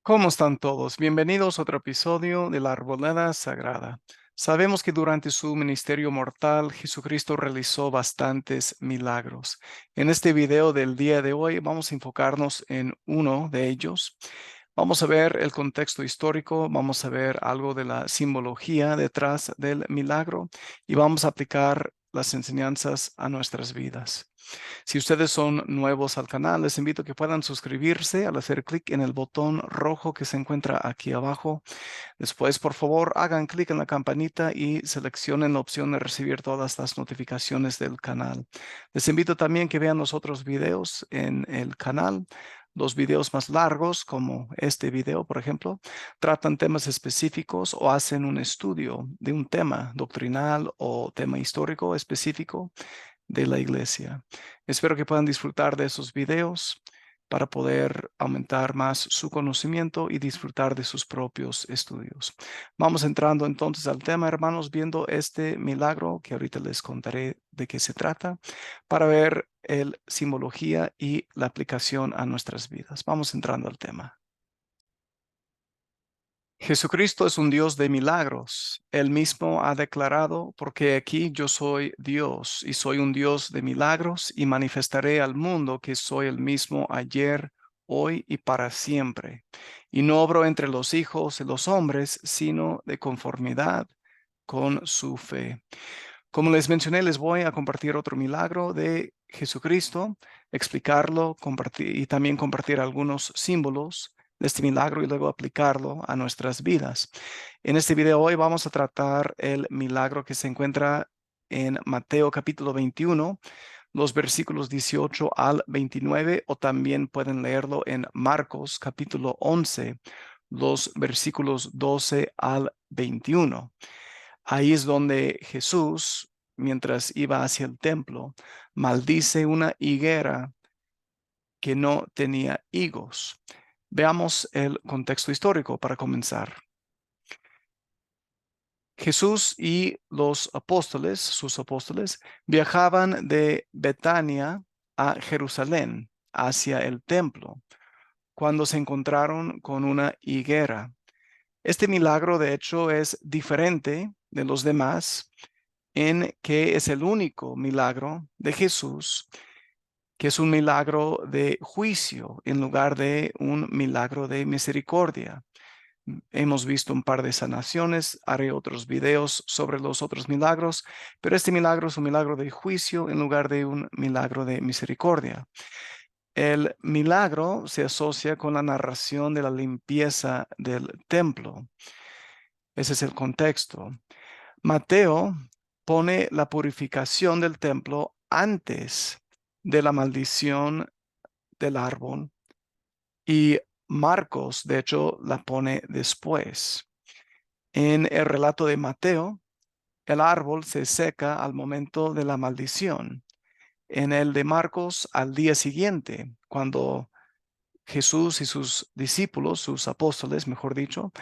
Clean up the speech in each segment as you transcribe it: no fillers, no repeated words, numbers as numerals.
¿Cómo están todos? Bienvenidos a otro episodio de la Arboleda Sagrada. Sabemos que durante su ministerio mortal, Jesucristo realizó bastantes milagros. En este video del día de hoy vamos a enfocarnos en uno de ellos. Vamos a ver el contexto histórico, vamos a ver algo de la simbología detrás del milagro y vamos a aplicar las enseñanzas a nuestras vidas. Si ustedes son nuevos al canal, les invito a que puedan suscribirse al hacer clic en el botón rojo que se encuentra aquí abajo. Después, por favor, hagan clic en la campanita y seleccionen la opción de recibir todas las notificaciones del canal. Les invito también que vean los otros videos en el canal. Los videos más largos, como este video, por ejemplo, tratan temas específicos o hacen un estudio de un tema doctrinal o tema histórico específico de la iglesia. Espero que puedan disfrutar de esos videos para poder aumentar más su conocimiento y disfrutar de sus propios estudios. Vamos entrando entonces al tema, hermanos, viendo este milagro que ahorita les contaré de qué se trata, para ver el simbología y la aplicación a nuestras vidas. Vamos entrando al tema. Jesucristo es un Dios de milagros. Él mismo ha declarado, porque aquí yo soy Dios y soy un Dios de milagros y manifestaré al mundo que soy el mismo ayer, hoy y para siempre. Y no obro entre los hijos de los hombres, sino de conformidad con su fe. Como les mencioné, les voy a compartir otro milagro de Jesucristo, explicarlo, compartir y también compartir algunos símbolos de este milagro y luego aplicarlo a nuestras vidas. En este video hoy vamos a tratar el milagro que se encuentra en Mateo capítulo 21, los versículos 18 al 29, o también pueden leerlo en Marcos capítulo 11, los versículos 12 al 21. Ahí es donde Jesús, mientras iba hacia el templo, maldice una higuera que no tenía higos. Veamos el contexto histórico para comenzar. Jesús y los apóstoles, sus apóstoles, viajaban de Betania a Jerusalén, hacia el templo, cuando se encontraron con una higuera. Este milagro, de hecho, es diferente de los demás en que es el único milagro de Jesús, que es un milagro de juicio en lugar de un milagro de misericordia. Hemos visto un par de sanaciones, haré otros videos sobre los otros milagros, pero este milagro es un milagro de juicio en lugar de un milagro de misericordia. El milagro se asocia con la narración de la limpieza del templo. Ese es el contexto. Mateo pone la purificación del templo antes de la maldición del árbol y Marcos, de hecho, la pone después. En el relato de Mateo, el árbol se seca al momento de la maldición. En el de Marcos, al día siguiente, cuando Jesús y sus discípulos, sus apóstoles, mejor dicho,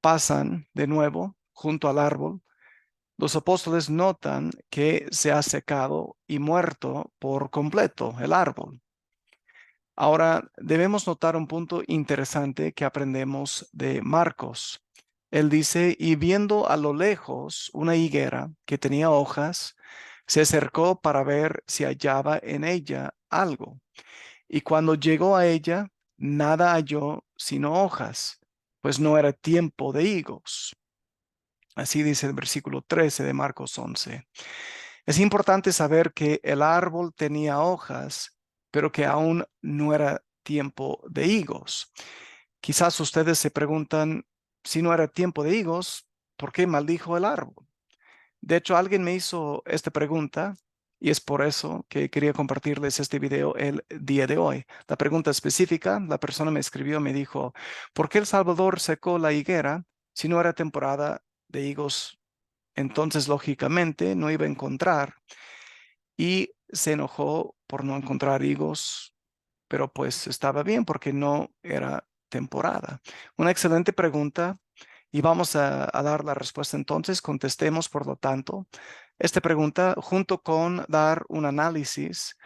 pasan de nuevo junto al árbol. Los apóstoles notan que se ha secado y muerto por completo el árbol. Ahora, debemos notar un punto interesante que aprendemos de Marcos. Él dice, y viendo a lo lejos una higuera que tenía hojas, se acercó para ver si hallaba en ella algo. Y cuando llegó a ella, nada halló sino hojas, pues no era tiempo de higos. Así dice el versículo 13 de Marcos 11. Es importante saber que el árbol tenía hojas, pero que aún no era tiempo de higos. Quizás ustedes se preguntan, si no era tiempo de higos, ¿por qué maldijo el árbol? De hecho, alguien me hizo esta pregunta y es por eso que quería compartirles este video el día de hoy. La pregunta específica, la persona me escribió, me dijo, ¿por qué El Salvador secó la higuera si no era temporada de higos? Entonces, lógicamente, no iba a encontrar y se enojó por no encontrar higos, pero pues estaba bien porque no era temporada. Una excelente pregunta y vamos a dar la respuesta entonces. Contestemos, por lo tanto, esta pregunta junto con dar un análisis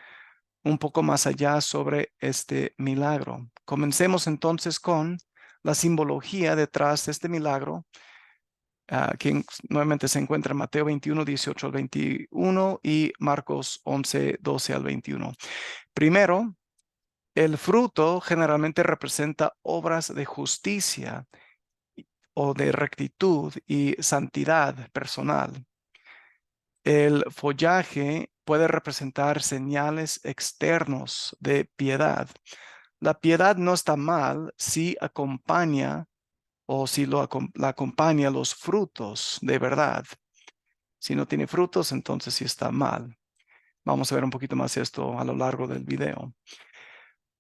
un poco más allá sobre este milagro. Comencemos entonces con la simbología detrás de este milagro, que nuevamente se encuentra en Mateo 21, 18 al 21 y Marcos 11, 12 al 21. Primero, el fruto generalmente representa obras de justicia o de rectitud y santidad personal. El follaje puede representar señales externos de piedad. La piedad no está mal si acompaña o si la acompaña los frutos de verdad. Si no tiene frutos, entonces sí está mal. Vamos a ver un poquito más esto a lo largo del video.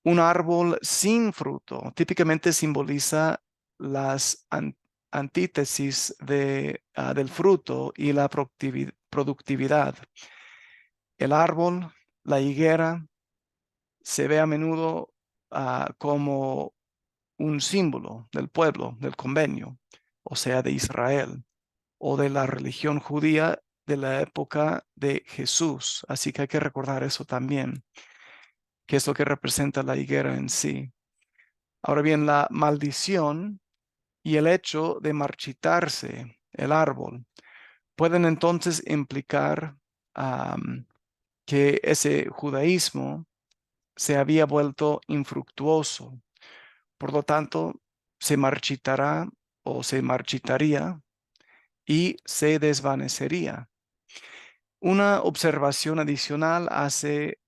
Un árbol sin fruto típicamente simboliza las antítesis del fruto y la productividad. El árbol, la higuera, se ve a menudo como un símbolo del pueblo, del convenio, o sea, de Israel, o de la religión judía de la época de Jesús. Así que hay que recordar eso también, que es lo que representa la higuera en sí. Ahora bien, la maldición y el hecho de marchitarse el árbol pueden entonces implicar que ese judaísmo se había vuelto infructuoso. Por lo tanto, se marchitará o se marchitaría y se desvanecería. Una observación adicional hace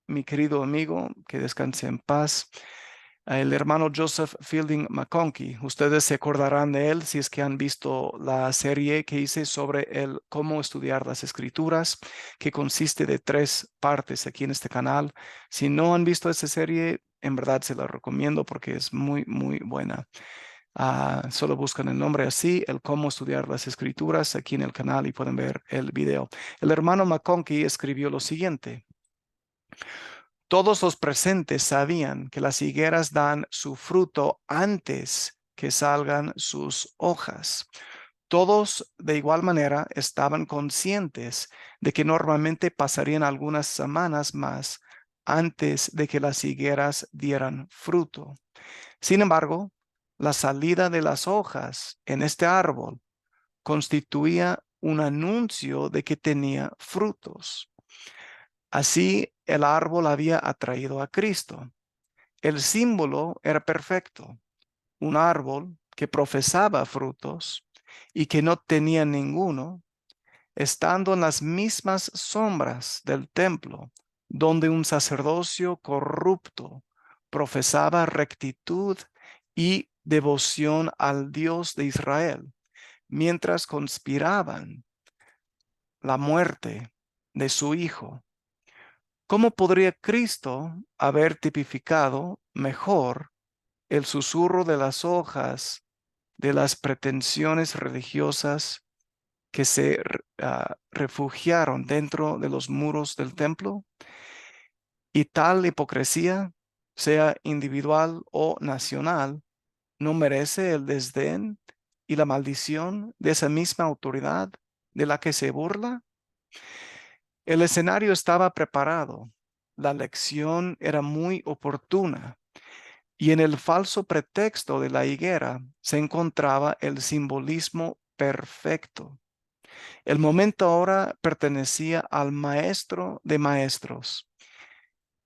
mi querido amigo, que descanse en paz, el hermano Joseph Fielding McConkie. Ustedes se acordarán de él si es que han visto la serie que hice sobre el cómo estudiar las escrituras, que consiste de 3 partes aquí en este canal. Si no han visto esa serie, en verdad se la recomiendo porque es muy, muy buena. Solo buscan el nombre así, el cómo estudiar las escrituras aquí en el canal y pueden ver el video. El hermano McConkie escribió lo siguiente. Todos los presentes sabían que las higueras dan su fruto antes que salgan sus hojas. Todos, de igual manera, estaban conscientes de que normalmente pasarían algunas semanas más antes de que las higueras dieran fruto. Sin embargo, la salida de las hojas en este árbol constituía un anuncio de que tenía frutos. Así, el árbol había atraído a Cristo. El símbolo era perfecto, un árbol que profesaba frutos y que no tenía ninguno, estando en las mismas sombras del templo, donde un sacerdocio corrupto profesaba rectitud y devoción al Dios de Israel, mientras conspiraban la muerte de su hijo. ¿Cómo podría Cristo haber tipificado mejor el susurro de las hojas de las pretensiones religiosas que se refugiaron dentro de los muros del templo? Y tal hipocresía, sea individual o nacional, no merece el desdén y la maldición de esa misma autoridad de la que se burla. El escenario estaba preparado, la lección era muy oportuna y en el falso pretexto de la higuera se encontraba el simbolismo perfecto. El momento ahora pertenecía al maestro de maestros,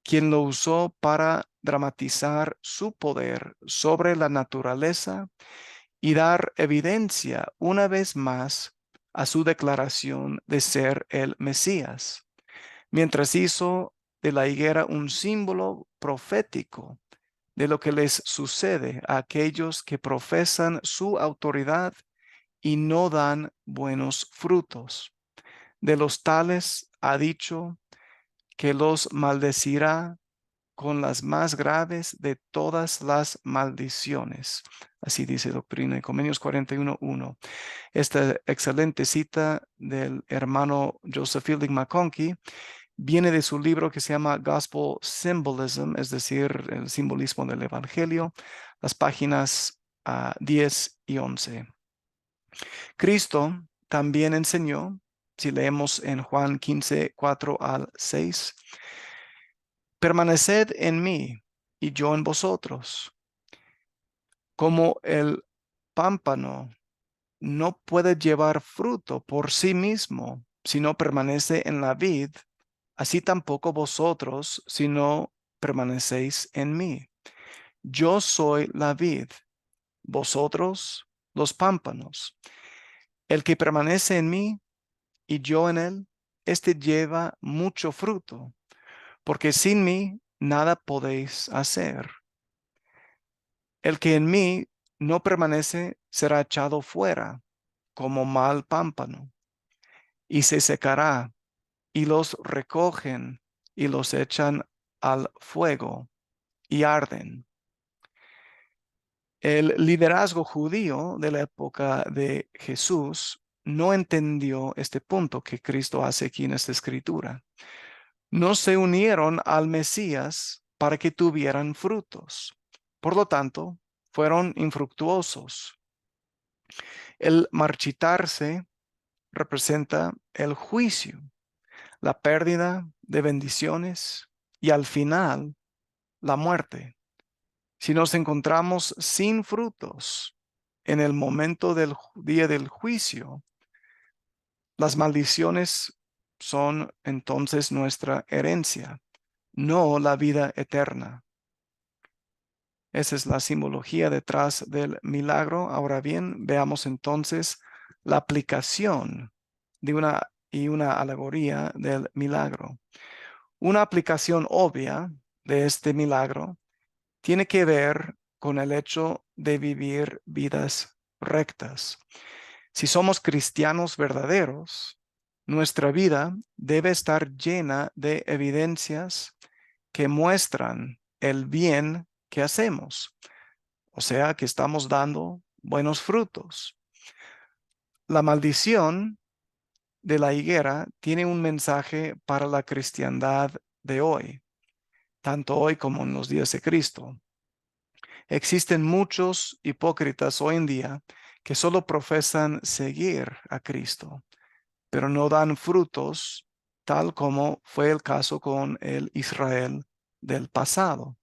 quien lo usó para dramatizar su poder sobre la naturaleza y dar evidencia una vez más a su declaración de ser el Mesías, mientras hizo de la higuera un símbolo profético de lo que les sucede a aquellos que profesan su autoridad y no dan buenos frutos. De los tales ha dicho que los maldecirá con las más graves de todas las maldiciones. Así dice Doctrina y Convenios 41:1. Esta excelente cita del hermano Joseph Fielding McConkie viene de su libro que se llama Gospel Symbolism, es decir, el simbolismo del Evangelio, las páginas 10 y 11. Cristo también enseñó, si leemos en Juan 15, 4 al 6, permaneced en mí y yo en vosotros. Como el pámpano no puede llevar fruto por sí mismo si no permanece en la vid, así tampoco vosotros si no permanecéis en mí. Yo soy la vid, vosotros los pámpanos. El que permanece en mí y yo en él, éste lleva mucho fruto, porque sin mí nada podéis hacer. El que en mí no permanece será echado fuera como mal pámpano y se secará, y los recogen y los echan al fuego y arden. El liderazgo judío de la época de Jesús no entendió este punto que Cristo hace aquí en esta escritura. No se unieron al Mesías para que tuvieran frutos. Por lo tanto, fueron infructuosos. El marchitarse representa el juicio, la pérdida de bendiciones y al final la muerte. Si nos encontramos sin frutos en el momento del día del juicio, las maldiciones son entonces nuestra herencia, no la vida eterna. Esa es la simbología detrás del milagro. Ahora bien, veamos entonces la aplicación de una alegoría del milagro. Una aplicación obvia de este milagro tiene que ver con el hecho de vivir vidas rectas. Si somos cristianos verdaderos, nuestra vida debe estar llena de evidencias que muestran el bien que hacemos, o sea, que estamos dando buenos frutos. La maldición de la higuera tiene un mensaje para la cristiandad de hoy, tanto hoy como en los días de Cristo. Existen muchos hipócritas hoy en día que solo profesan seguir a Cristo, pero no dan frutos, tal como fue el caso con el Israel del pasado.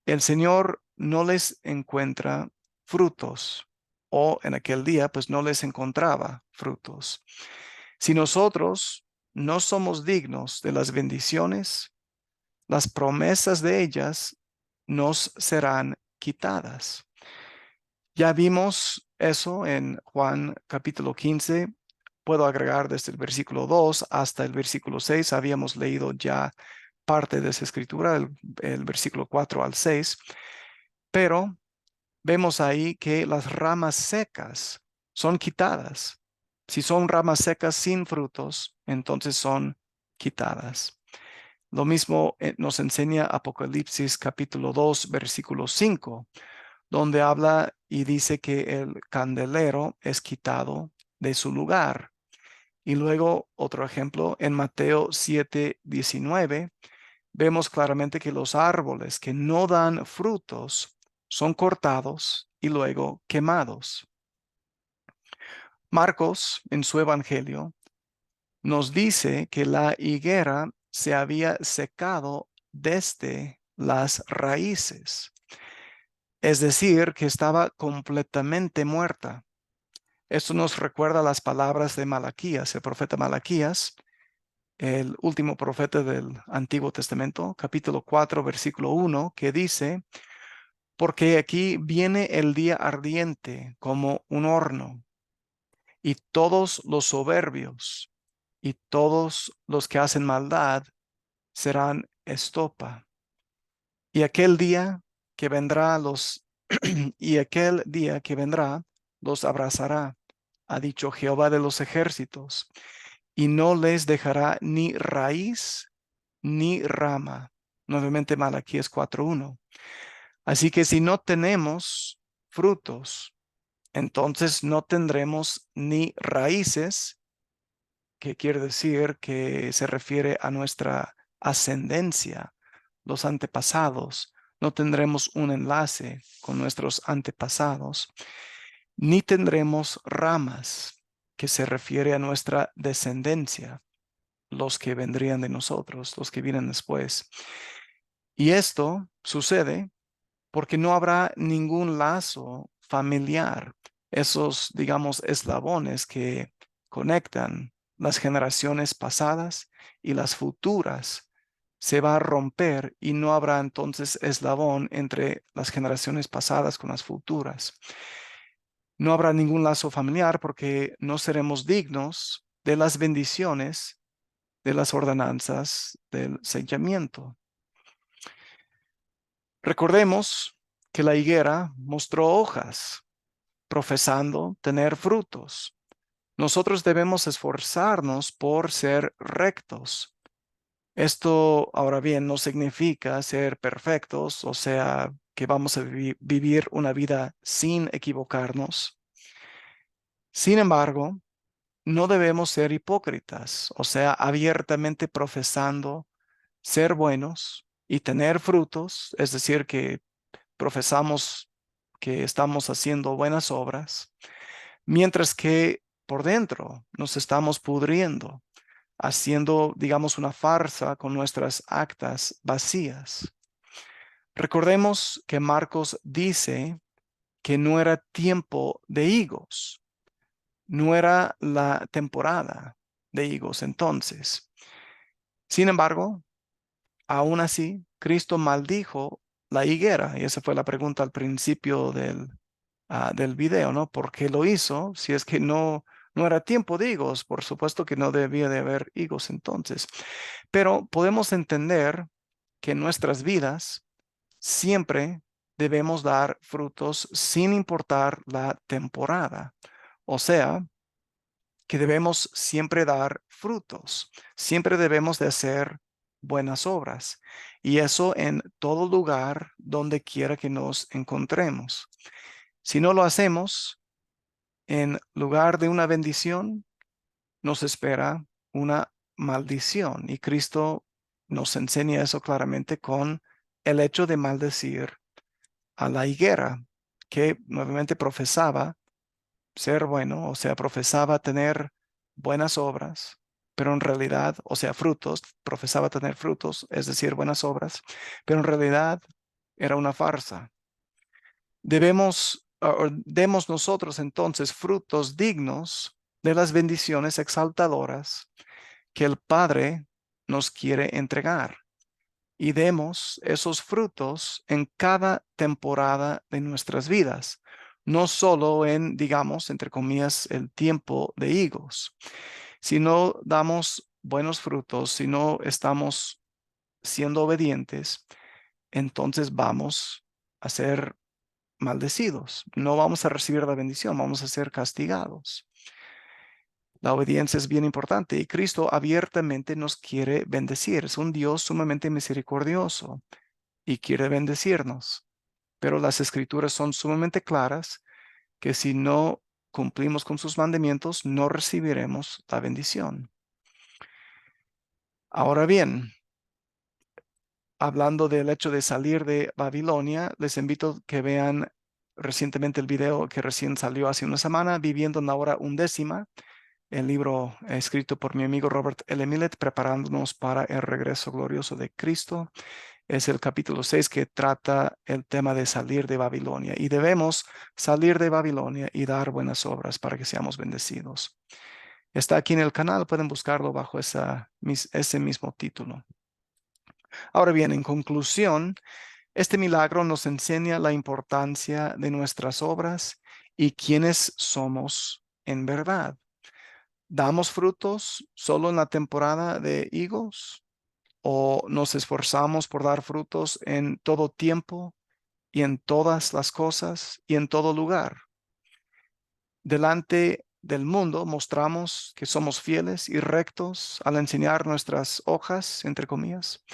El Señor no les encuentra frutos, o en aquel día pues no les encontraba frutos. Si nosotros no somos dignos de las bendiciones, las promesas de ellas nos serán quitadas. Ya vimos eso en Juan capítulo 15. Puedo agregar desde el versículo 2 hasta el versículo 6. Habíamos leído ya parte de esa escritura, el versículo 4 al 6. Pero vemos ahí que las ramas secas son quitadas. Si son ramas secas sin frutos, entonces son quitadas. Lo mismo nos enseña Apocalipsis capítulo 2, versículo 5, donde habla y dice que el candelero es quitado de su lugar. Y luego otro ejemplo en Mateo 7, 19, vemos claramente que los árboles que no dan frutos son cortados y luego quemados. Marcos, en su evangelio, nos dice que la higuera se había secado desde las raíces, es decir, que estaba completamente muerta. Esto nos recuerda las palabras de Malaquías, el profeta Malaquías, el último profeta del Antiguo Testamento, capítulo 4, versículo 1, que dice: porque aquí viene el día ardiente como un horno, y todos los soberbios y todos los que hacen maldad serán estopa. Y aquel día que vendrá y aquel día que vendrá los abrazará, ha dicho Jehová de los ejércitos, y no les dejará ni raíz ni rama. Nuevamente Malaquías 4:1. Así que si no tenemos frutos, entonces no tendremos ni raíces, que quiere decir que se refiere a nuestra ascendencia, los antepasados. No tendremos un enlace con nuestros antepasados, ni tendremos ramas, que se refiere a nuestra descendencia, los que vendrían de nosotros, los que vienen después. Y esto sucede porque no habrá ningún lazo familiar, esos, digamos, eslabones que conectan las generaciones pasadas y las futuras. Se va a romper y no habrá entonces eslabón entre las generaciones pasadas con las futuras. No habrá ningún lazo familiar porque no seremos dignos de las bendiciones de las ordenanzas del sellamiento. Recordemos que la higuera mostró hojas, profesando tener frutos. Nosotros debemos esforzarnos por ser rectos. Esto, ahora bien, no significa ser perfectos, o sea, que vamos a vivir una vida sin equivocarnos. Sin embargo, no debemos ser hipócritas, o sea, abiertamente profesando ser buenos y tener frutos, es decir, que profesamos que estamos haciendo buenas obras, mientras que por dentro nos estamos pudriendo, haciendo, digamos, una farsa con nuestras actas vacías. Recordemos que Marcos dice que no era tiempo de higos, no era la temporada de higos entonces. Sin embargo, aún así, Cristo maldijo la higuera, y esa fue la pregunta al principio del video, ¿no? ¿Por qué lo hizo? Si es que no era tiempo de higos, por supuesto que no debía de haber higos entonces. Pero podemos entender que en nuestras vidas siempre debemos dar frutos sin importar la temporada. O sea, que debemos siempre dar frutos, siempre debemos de hacer buenas obras, y eso en todo lugar donde quiera que nos encontremos. Si no lo hacemos, en lugar de una bendición, nos espera una maldición, y Cristo nos enseña eso claramente con el hecho de maldecir a la higuera, que nuevamente profesaba ser bueno, o sea, profesaba tener buenas obras, pero en realidad, o sea, frutos, profesaba tener frutos, es decir, buenas obras, pero en realidad era una farsa. Demos nosotros entonces frutos dignos de las bendiciones exaltadoras que el Padre nos quiere entregar, y demos esos frutos en cada temporada de nuestras vidas, no solo en, digamos, entre comillas, el tiempo de higos. Si no damos buenos frutos, si no estamos siendo obedientes, entonces vamos a ser maldecidos. No vamos a recibir la bendición, vamos a ser castigados. La obediencia es bien importante y Cristo abiertamente nos quiere bendecir. Es un Dios sumamente misericordioso y quiere bendecirnos. Pero las escrituras son sumamente claras que si no cumplimos con sus mandamientos, no recibiremos la bendición. Ahora bien, hablando del hecho de salir de Babilonia, les invito a que vean recientemente el video que recién salió hace una semana, Viviendo en la hora undécima, el libro escrito por mi amigo Robert L. Millet, preparándonos para el regreso glorioso de Cristo. Es el capítulo 6 que trata el tema de salir de Babilonia, y debemos salir de Babilonia y dar buenas obras para que seamos bendecidos. Está aquí en el canal, pueden buscarlo bajo ese mismo título. Ahora bien, en conclusión, este milagro nos enseña la importancia de nuestras obras y quiénes somos en verdad. ¿Damos frutos solo en la temporada de higos o nos esforzamos por dar frutos en todo tiempo y en todas las cosas y en todo lugar? Delante del mundo mostramos que somos fieles y rectos al enseñar nuestras hojas, entre comillas.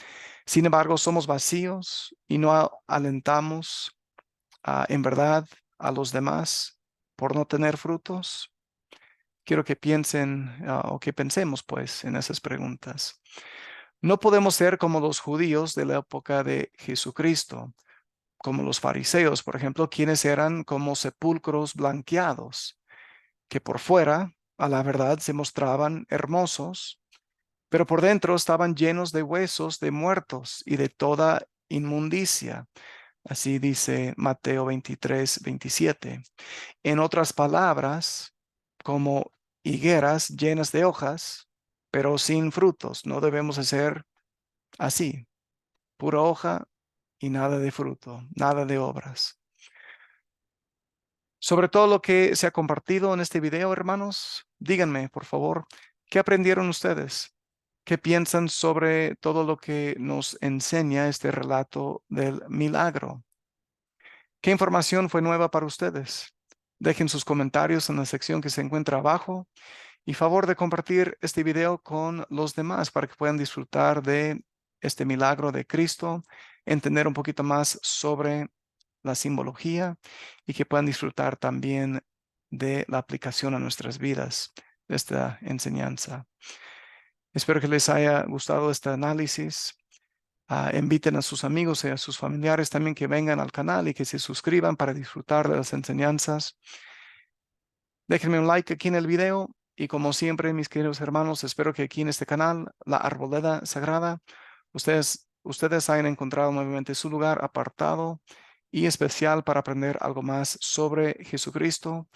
Sin embargo, somos vacíos y no alentamos en verdad a los demás por no tener frutos. Quiero que piensen o que pensemos pues en esas preguntas. No podemos ser como los judíos de la época de Jesucristo, como los fariseos, por ejemplo, quienes eran como sepulcros blanqueados, que por fuera, a la verdad, se mostraban hermosos, pero por dentro estaban llenos de huesos de muertos y de toda inmundicia. Así dice Mateo 23:27. En otras palabras, como higueras llenas de hojas, pero sin frutos. No debemos hacer así, pura hoja y nada de fruto, nada de obras. Sobre todo lo que se ha compartido en este video, hermanos, díganme, por favor, ¿qué aprendieron ustedes? ¿Qué piensan sobre todo lo que nos enseña este relato del milagro? ¿Qué información fue nueva para ustedes? Dejen sus comentarios en la sección que se encuentra abajo y favor de compartir este video con los demás para que puedan disfrutar de este milagro de Cristo, entender un poquito más sobre la simbología y que puedan disfrutar también de la aplicación a nuestras vidas de esta enseñanza. Espero que les haya gustado este análisis. Inviten a sus amigos y a sus familiares también que vengan al canal y que se suscriban para disfrutar de las enseñanzas. Déjenme un like aquí en el video y como siempre, mis queridos hermanos, espero que aquí en este canal, La Arboleda Sagrada, ustedes hayan encontrado nuevamente su lugar apartado y especial para aprender algo más sobre Jesucristo,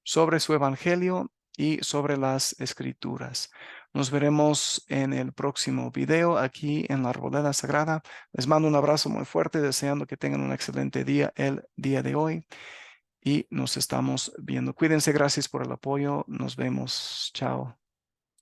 sobre su evangelio y sobre las escrituras. Nos veremos en el próximo video aquí en la Arboleda Sagrada. Les mando un abrazo muy fuerte, deseando que tengan un excelente día el día de hoy y nos estamos viendo. Cuídense, gracias por el apoyo. Nos vemos. Chao.